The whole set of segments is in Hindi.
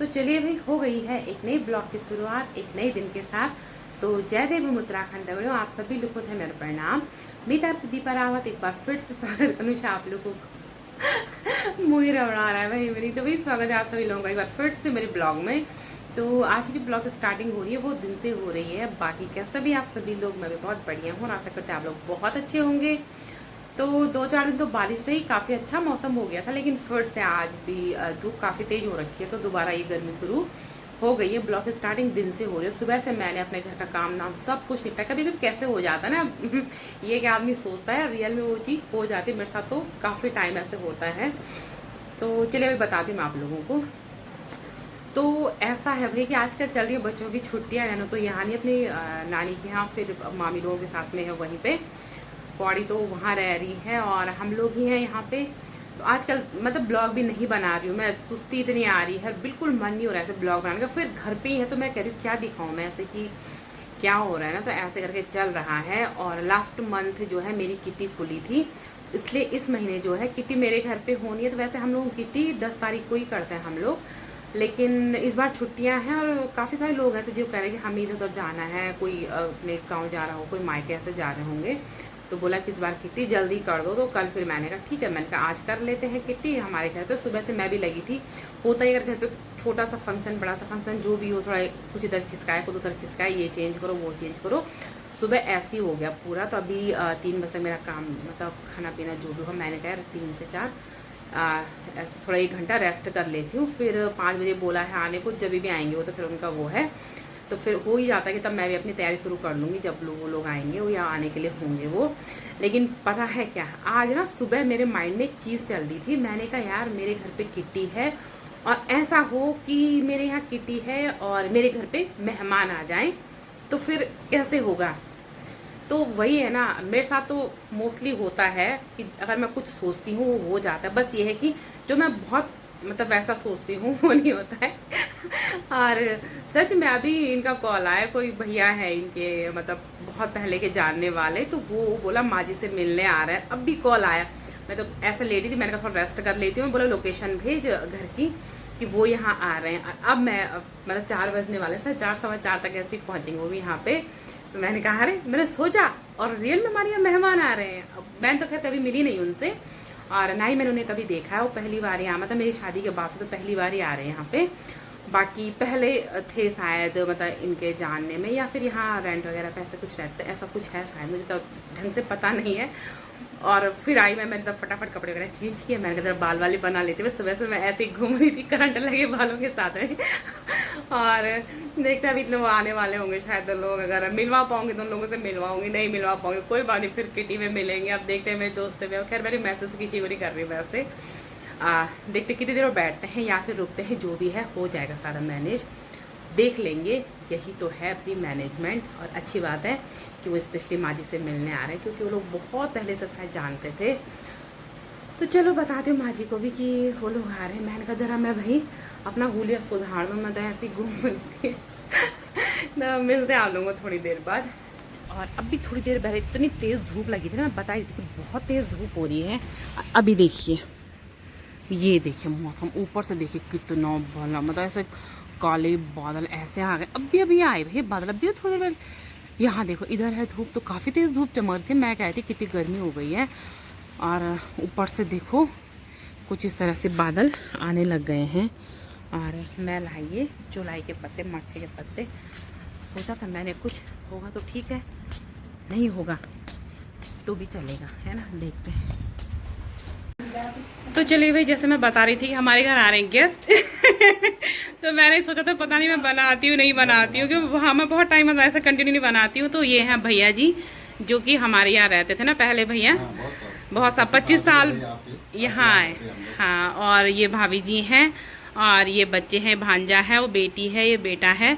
तो चलिए भाई, हो गई है एक नई ब्लॉग की शुरुआत एक नए दिन के साथ। तो जय देव उत्तराखंड दवड़ो, आप सभी लोगों को है मेरा प्रणाम। मीता दीपा रावत एक बार फिर से स्वागत अनुषा आप लोगों को मुझे उड़ा रहा है भाई मेरी। तो भाई स्वागत है आप सभी लोगों का एक बार फिर से मेरे ब्लॉग में। तो आज की जो ब्लॉग स्टार्टिंग हो रही है वो दिन से हो रही है। बाकी कैसा भी आप सभी लोग, मैं भी बहुत बढ़िया हूँ और आशा करते हैं आप लोग बहुत अच्छे होंगे। तो 2-4 दिन तो बारिश रही, काफ़ी अच्छा मौसम हो गया था, लेकिन फिर से आज भी धूप काफ़ी तेज हो रखी है। तो दोबारा ये गर्मी शुरू हो गई है। ब्लॉग स्टार्टिंग दिन से हो रही है। सुबह से मैंने अपने घर का काम नाम सब कुछ निपटा। कभी कभी कैसे हो जाता है ना ये कि आदमी सोचता है, रियल में वो चीज़ हो जाती है। मेरे साथ तो काफ़ी टाइम ऐसे होता है। तो चलिए अभी बताती हूँ मैं आप लोगों को। तो ऐसा है भाई कि आजकल चल रही है बच्चों की छुट्टियाँ, रहना तो यहाँ नहीं, अपनी नानी के यहाँ, फिर मामी लोगों के साथ में है वहीं पे। पौड़ी तो वहाँ रह रही है और हम लोग ही हैं यहाँ पे। तो आजकल मतलब ब्लॉग भी नहीं बना रही हूँ मैं, सुस्ती इतनी आ रही है, बिल्कुल मन नहीं हो रहा है ऐसे ब्लॉग बनाने का। फिर घर पे ही है तो मैं कह रही हूँ क्या दिखाऊँ मैं ऐसे कि क्या हो रहा है ना। तो ऐसे करके चल रहा है। और लास्ट मंथ जो है मेरी किटी खुली थी, इसलिए इस महीने जो है किटी मेरे घर पे होनी है। तो वैसे हम लोग किटी 10 तारीख को ही करते हैं हम लोग, लेकिन इस बार छुट्टियां हैं और काफ़ी सारे लोग ऐसे जो कह रहे हैं कि हमें इधर उधर जाना है, कोई अपने गांव जा रहा हो, कोई मायके ऐसे जा रहे होंगे। तो बोला कि इस बार किट्टी जल्दी कर दो। तो कल फिर मैंने कहा ठीक है, मैंने कहा आज कर लेते हैं किट्टी। हमारे घर पे सुबह से मैं भी लगी थी। होता ही अगर घर पे छोटा सा फंक्शन, बड़ा सा फंक्शन जो भी हो, थोड़ा कुछ इधर खिसकाए कुछ उधर खिसकाए, ये चेंज करो वो चेंज करो, सुबह ऐसे ही हो गया पूरा। तो अभी 3 बजे तक मेरा काम मतलब खाना पीना जो भी हो, मैंने कहा 3 से 4 ऐसे थोड़ा 1 घंटा रेस्ट कर लेती हूँ। फिर 5 बजे बोला है आने को, जब भी आएंगे वो तो फिर उनका वो है, तो फिर हो ही जाता है कि तब मैं भी अपनी तैयारी शुरू कर लूँगी जब वो लोग आएंगे वो या आने के लिए होंगे वो। लेकिन पता है क्या, आज ना सुबह मेरे माइंड में एक चीज़ चल रही थी। मैंने कहा यार मेरे घर पे किट्टी है और ऐसा हो कि मेरे यहाँ किट्टी है और मेरे घर पे मेहमान आ जाएं तो फिर कैसे होगा। तो वही है ना, मेरे साथ तो मोस्टली होता है कि अगर मैं कुछ सोचती हूँ वो हो जाता है। बस ये है कि जो मैं बहुत मतलब वैसा सोचती हूँ वो नहीं होता है और सच में अभी इनका कॉल आया, कोई भैया है इनके मतलब बहुत पहले के जानने वाले, तो वो बोला माँ जी से मिलने आ रहा है। अब भी कॉल आया, मैं तो ऐसे लेटी थी, मैंने कहा थोड़ा रेस्ट कर लेती हूँ। बोला लोकेशन भेज घर की कि वो यहाँ आ रहे हैं। अब मैं मतलब 4 बजने वाले थे, 4 सवा 4 तक ऐसे ही पहुँचेंगे वो भी यहाँ पे। तो मैंने कहा अरे, मैंने सोचा और रियल में हमारे यहाँ मेहमान आ रहे हैं। अब मैं तो खैर कभी मिली नहीं उनसे और ना ही मैंने उन्हें कभी देखा है। वो पहली बार यहाँ, मतलब मेरी शादी के बाद से तो पहली बार ही आ रहे हैं यहाँ पे। बाकी पहले थे शायद मतलब इनके जानने में, या फिर यहाँ रेंट वगैरह पे ऐसे कुछ रहते, ऐसा कुछ है शायद, मुझे तो ढंग से पता नहीं है। और फिर आई मैंने तब फटाफट कपड़े वगैरह चेंज किए। मैंने कहा बाल वाली बना लेती हूँ। सुबह से मैं ऐसे ही घूम रही थी करंट लगे बालों के साथ में और देखते अभी इतने वो आने वाले होंगे शायद, तो लोग अगर मिलवा पाऊंगी तो उन लोगों से मिलवाऊंगी, नहीं मिलवा पाऊंगी कोई बात नहीं, फिर किटी में मिलेंगे। अब देखते हैं मेरे दोस्त में, खैर मेरी मैसेज की चीज़ कर रही हूँ वैसे। देखते कितनी देर वो बैठते हैं या फिर रुकते हैं, जो भी है हो जाएगा सारा मैनेज, देख लेंगे। यही तो है अपनी मैनेजमेंट। और अच्छी बात है कि वो स्पेशली माँ जी से मिलने आ रहे हैं, क्योंकि वो लोग बहुत पहले से शायद जानते थे। तो चलो बताती हूँ माँ जी को भी कि वो लोग आ रहे हैं। मैंने कहा जरा मैं भाई अपना हुलिया सुधार दूँ, मैं तो ऐसी घूम रही तो मिलते हैं आप लोगों को थोड़ी देर बाद। और अभी थोड़ी देर पहले इतनी तेज़ धूप लगी थी ना, मैं बता रही थी कि बहुत तेज़ धूप हो रही है। अभी देखिए, ये देखिए मौसम, ऊपर से देखिए कितना भला, मतलब ऐसे काले बादल ऐसे आ गए। अभी आए भाई बादल, अभी तो थोड़ी देर। यहाँ देखो इधर है धूप, तो काफ़ी तेज़ धूप चमक रही थी। मैं कह रही थी कितनी गर्मी हो गई है। और ऊपर से देखो कुछ इस तरह से बादल आने लग गए हैं। और मैं लाइए चौलाई के पत्ते, मरचे के पत्ते, सोचा था मैंने कुछ होगा तो ठीक है, नहीं होगा तो भी चलेगा, है ना। देखते हैं। तो चलिए भाई, जैसे मैं बता रही थी कि हमारे घर आ रहे हैं गेस्ट तो मैंने सोचा था पता नहीं मैं बनाती हूँ नहीं बनाती हूँ, क्योंकि हाँ मैं बहुत टाइम ऐसा कंटिन्यू नहीं बनाती हूँ। तो ये हैं भैया जी जो कि हमारे यहाँ रहते थे ना पहले, भैया बहुत सा 25 साल यहाँ आए। हाँ, और ये भाभी जी हैं और ये बच्चे हैं, भांजा है, वो बेटी है, ये बेटा है।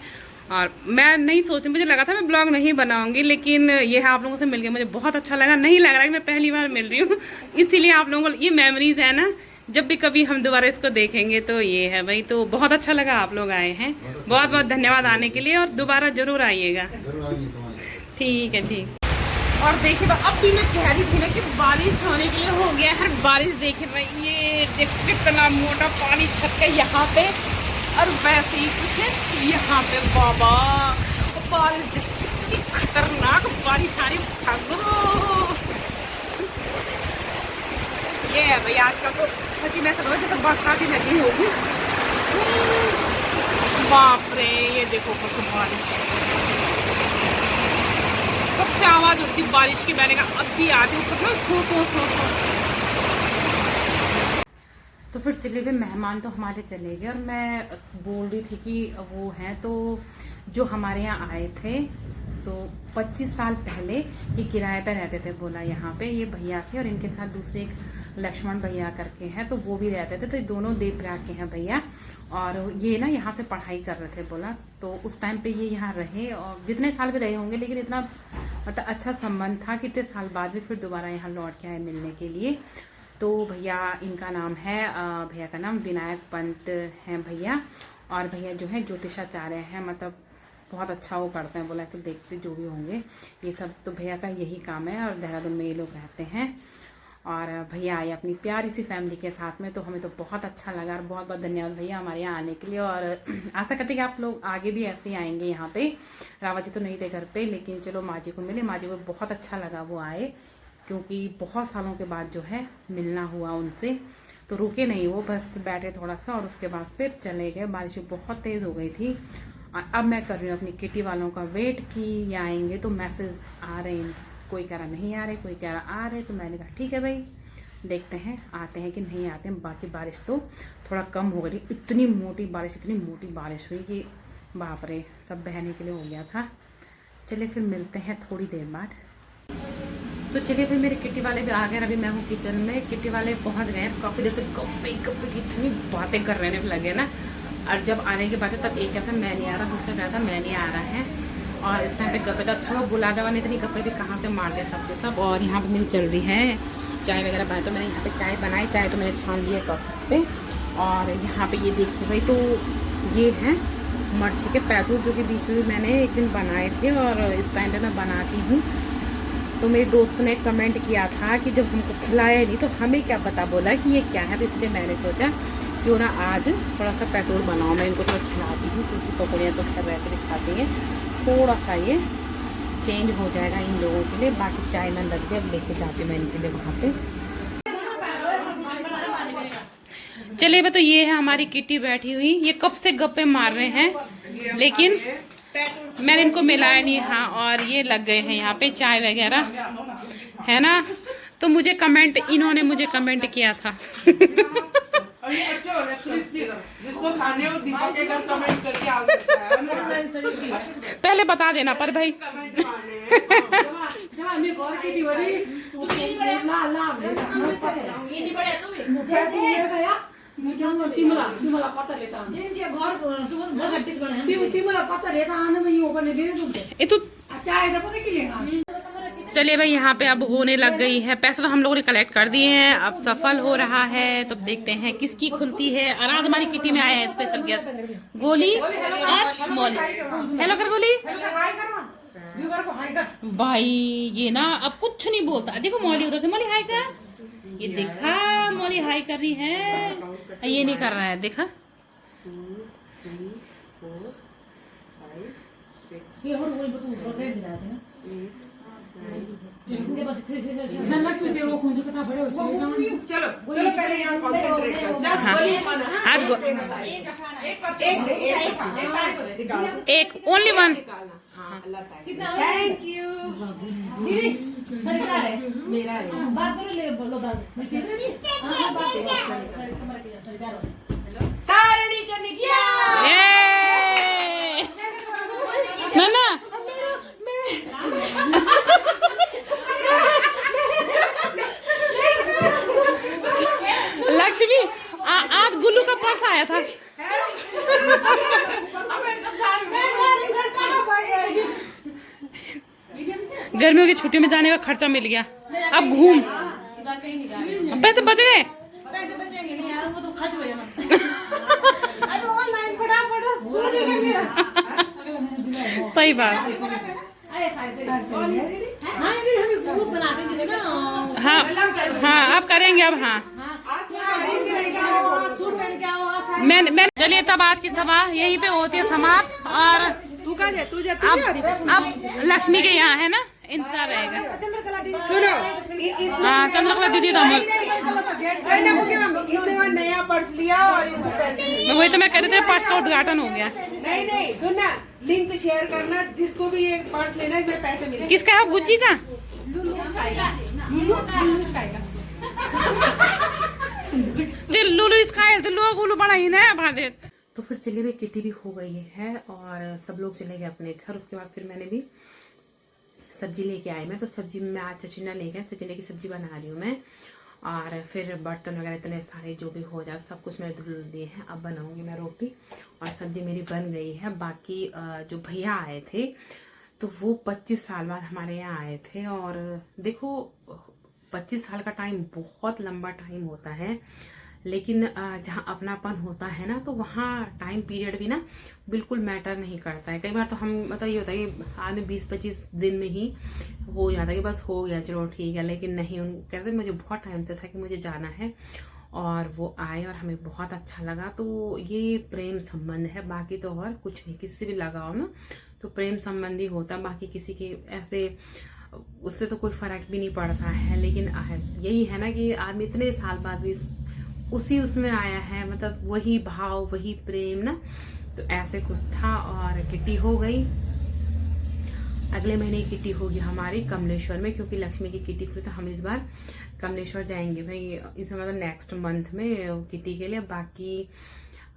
और मैं नहीं सोच, मुझे लगा था मैं ब्लॉग नहीं बनाऊंगी, लेकिन ये है आप लोगों से मिलके मुझे बहुत अच्छा लगा। नहीं लग रहा है कि मैं पहली बार मिल रही हूँ, इसीलिए आप लोगों को ये मेमोरीज है ना, जब भी कभी हम दोबारा इसको देखेंगे तो ये है भाई। तो बहुत अच्छा लगा आप लोग आए हैं, बहुत बहुत धन्यवाद आने के लिए, और दोबारा जरूर आइएगा। ठीक है, ठीक। और देखिए अब भी मैं कह रही थी ना कि बारिश होने के लिए हो गया है। बारिश देखिए भाई, ये देखो कितना मोटा पानी छत के यहाँ पे, और वैसे ही कुछ यहाँ पे बाबा बारिश कितनी खतरनाक बारिश आ रही भागो। ये है भाई आजकल तो सच्ची में समझ जैसे बरसात ही लगी होगी। बाप रे ये देखो कुछ बारिश कब से आवाज हो रही थी बारिश की, मैंने कहा अब भी आती हूँ। तो फिर चले गए मेहमान, तो हमारे चले गए और मैं बोल रही थी कि वो हैं तो जो हमारे यहाँ आए थे तो 25 साल पहले ये किराए पे रहते थे बोला यहाँ पे। ये भैया थे और इनके साथ दूसरे एक लक्ष्मण भैया करके हैं तो वो भी रहते थे। तो ये दोनों देवप्रयाग के हैं भैया और ये ना यहाँ से पढ़ाई कर रहे थे बोला। तो उस टाइम पे ये यहाँ रहे और जितने साल भी रहे होंगे लेकिन इतना मतलब अच्छा संबंध था कितने साल बाद भी फिर दोबारा यहाँ लौट के आए मिलने के लिए। तो भैया इनका नाम है भैया का नाम विनायक पंत हैं भैया। और भैया जो है ज्योतिषाचार्य हैं, मतलब बहुत अच्छा वो करते हैं बोला। ऐसे देखते जो भी होंगे ये सब तो भैया का यही काम है और देहरादून में ये लोग रहते हैं। और भैया आए अपनी प्यारी सी फैमिली के साथ में, तो हमें तो बहुत अच्छा लगा और बहुत बहुत धन्यवाद भैया हमारे यहाँ आने के लिए। और आशा करते कि आप लोग आगे भी ऐसे ही आएंगे यहाँ पे। रावत जी तो नहीं थे घर पे लेकिन चलो माँ जी को मिले, माँ जी को बहुत अच्छा लगा वो आए क्योंकि बहुत सालों के बाद जो है मिलना हुआ उनसे। तो रुके नहीं वो, बस बैठे थोड़ा सा और उसके बाद फिर चले गए। बारिश बहुत तेज़ हो गई थी। और अब मैं कर रही हूँ अपनी किटी वालों का वेट कि ये आएंगे। तो मैसेज आ रहे हैं, कोई कह रहा नहीं आ रहे, कोई कह रहा आ रहे। तो मैंने कहा ठीक है भाई देखते हैं आते हैं कि नहीं आते हैं। बाकी बारिश तो थोड़ा कम हो गई, इतनी मोटी बारिश हुई कि बाप रे सब बहने के लिए हो गया था। चलिए फिर मिलते हैं थोड़ी देर बाद। तो चलिए भाई मेरे किटी वाले भी आ गए। अभी मैं हूँ किचन में, किटी वाले पहुँच गए हैं। काफ़ी देर से गप्पे की इतनी बातें कर रहे लगे ना। और जब आने की बात है तब एक क्या था मैं नहीं आ रहा, दूसरा क्या था मैं नहीं आ रहा है। और इस टाइम पे गप्पे तो अच्छा वो बुला गया, इतनी गप्पे भी कहाँ से मार दे सबके सब। और यहाँ पे मेरी चल रही है चाय वगैरह बनाई, तो मैंने यहाँ पे चाय बनाई। चाय तो मैंने छान लिया कप पे। और यहाँ पे ये देखिए भाई, तो ये हैं मर्ची के पैतूर जो कि बीच में मैंने एक दिन बनाए थे और इस टाइम पे मैं बनाती हूँ। तो मेरे दोस्त ने कमेंट किया था कि जब हमको खिलाया नहीं तो हमें क्या पता, बोला कि ये क्या है। तो इसलिए मैंने सोचा क्यों ना आज थोड़ा सा पैटूर बनाओ, मैं इनको थोड़ा खिलाती हूँ क्योंकि पकौड़ियाँ तो खैर वैसे भी खाती हैं। थोड़ा सा ये चेंज हो जाएगा इन लोगों के लिए। बाकी चाय मैं रख दे, अब लेके जाती हूँ मैं इनके लिए वहाँ पे। चलिए बा, तो ये है हमारी किटी बैठी हुई। ये कब से गप्पे मार रहे हैं लेकिन मैंने इनको मिलाया नहीं। हाँ और ये लग गए हैं यहाँ पे चाय वगैरह है ना। तो मुझे कमेंट इन्होंने मुझे कमेंट किया था जिसको खाने हो दीपक के घर कमेंट करके आ सकता है। पहले बता देना पर भाई चलिए भाई यहाँ पे अब होने लग गई है। पैसे तो हम लोगों ने कलेक्ट कर दिए हैं, अब सफल हो रहा है। तो देखते हैं किसकी खुलती है। और आज हमारी किटी में आया है स्पेशल गेस्ट गोली और मौली। हेलो कर गोली भाई। ये ना अब कुछ नहीं बोलता। देखो मौली उधर से, मौली हाय कर। ये देखा मौली हाय कर रही है, ये नहीं कर रहा है। देखा 2 3 4 5 चलो चलो पहले यहाँ कॉन्सेंट्रेट कर। आज एक ओनली वन। Thank you. मेरा तारणी करने की ना ना लक्ष्मी आज गुल्लू का पर्स आया था। गर्मियों की छुट्टियों में जाने का खर्चा मिल गया। अब घूम, पैसे बच गए। सही बात। हाँ हाँ आप करेंगे अब। हाँ मैं चलिए तब आज की सभा यहीं पे होती है समाप्त। और तू कहाँ जाए? तू जाती अब लक्ष्मी के यहाँ है ना इंतजार रहेगा। सुनो हाँ चंद्रकला दीदी तो हम इसने नया पर्स लिया और इसको पैसे मिले। वही तो मैं कह रही थी, पर्स का उद्घाटन हो गया। नहीं सुनना, लिंक शेयर करना, जिसको भी ये पर्स लेना है, मैं पैसे मिले। किसका है? गुच्ची का? लुलु स्काई तो लोग उलू बना ही ना भादे। तो फिर चलिए भाई किटी भी हो गई है और सब लोग चले गए अपने घर। उसके बाद फिर मैंने भी सब्जी लेके आई। मैं तो सब्जी में आज चचिंडा लेके चचिंडे की सब्जी बना रही हूँ मैं। और फिर बर्तन वगैरह इतने सारे जो भी हो जाए सब कुछ मैंने धुल दिए हैं। अब बनाऊंगी मैं रोटी और सब्जी मेरी बन गई है। बाकी जो भैया आए थे तो वो 25 साल बाद हमारे यहाँ आए थे। और देखो 25 साल का टाइम बहुत लंबा टाइम होता है, लेकिन जहाँ अपनापन होता है ना तो वहाँ टाइम पीरियड भी ना बिल्कुल मैटर नहीं करता है। कई बार तो हम मतलब ये होता है कि आदमी 20-25 दिन में ही हो जाता है कि बस हो गया चलो ठीक है, लेकिन नहीं, उन कहते मुझे बहुत टाइम से था कि मुझे जाना है और वो आए और हमें बहुत अच्छा लगा। तो ये प्रेम संबंध है, बाकी तो और कुछ नहीं। किसी से भी लगाओ ना तो प्रेम संबंध ही होता है, बाकी किसी के ऐसे उससे तो कोई फर्क भी नहीं पड़ता है। लेकिन यही है ना कि आदमी इतने साल बाद भी उसी उसमें आया है, मतलब वही भाव वही प्रेम ना, तो ऐसे कुछ था। और किटी हो गई, अगले महीने की किटी होगी हमारी कमलेश्वर में, क्योंकि लक्ष्मी की किटी हुई तो हम इस बार कमलेश्वर जाएंगे भाई, इसमें मतलब नेक्स्ट मंथ में किटी के लिए। बाकी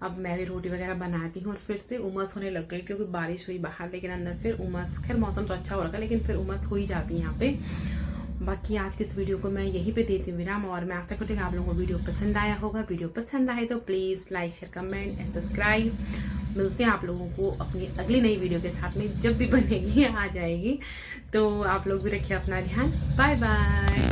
अब मैं भी रोटी वगैरह बनाती हूँ और फिर से उमस होने लग गई क्योंकि बारिश हुई बाहर, लेकिन अंदर फिर उमस, खैर मौसम तो अच्छा हो रखा लेकिन फिर उमस हो ही जाती है यहाँ पे। बाकी आज की इस वीडियो को मैं यहीं पे देती हूँ विराम और मैं आशा करती हूँ कि आप लोगों को वीडियो पसंद आया होगा। वीडियो पसंद आए तो please like share comment and subscribe. मिलते हैं आप लोगों को अपनी अगली नई वीडियो के साथ में, जब भी बनेगी आ जाएगी। तो आप लोग भी रखिए अपना ध्यान। Bye bye.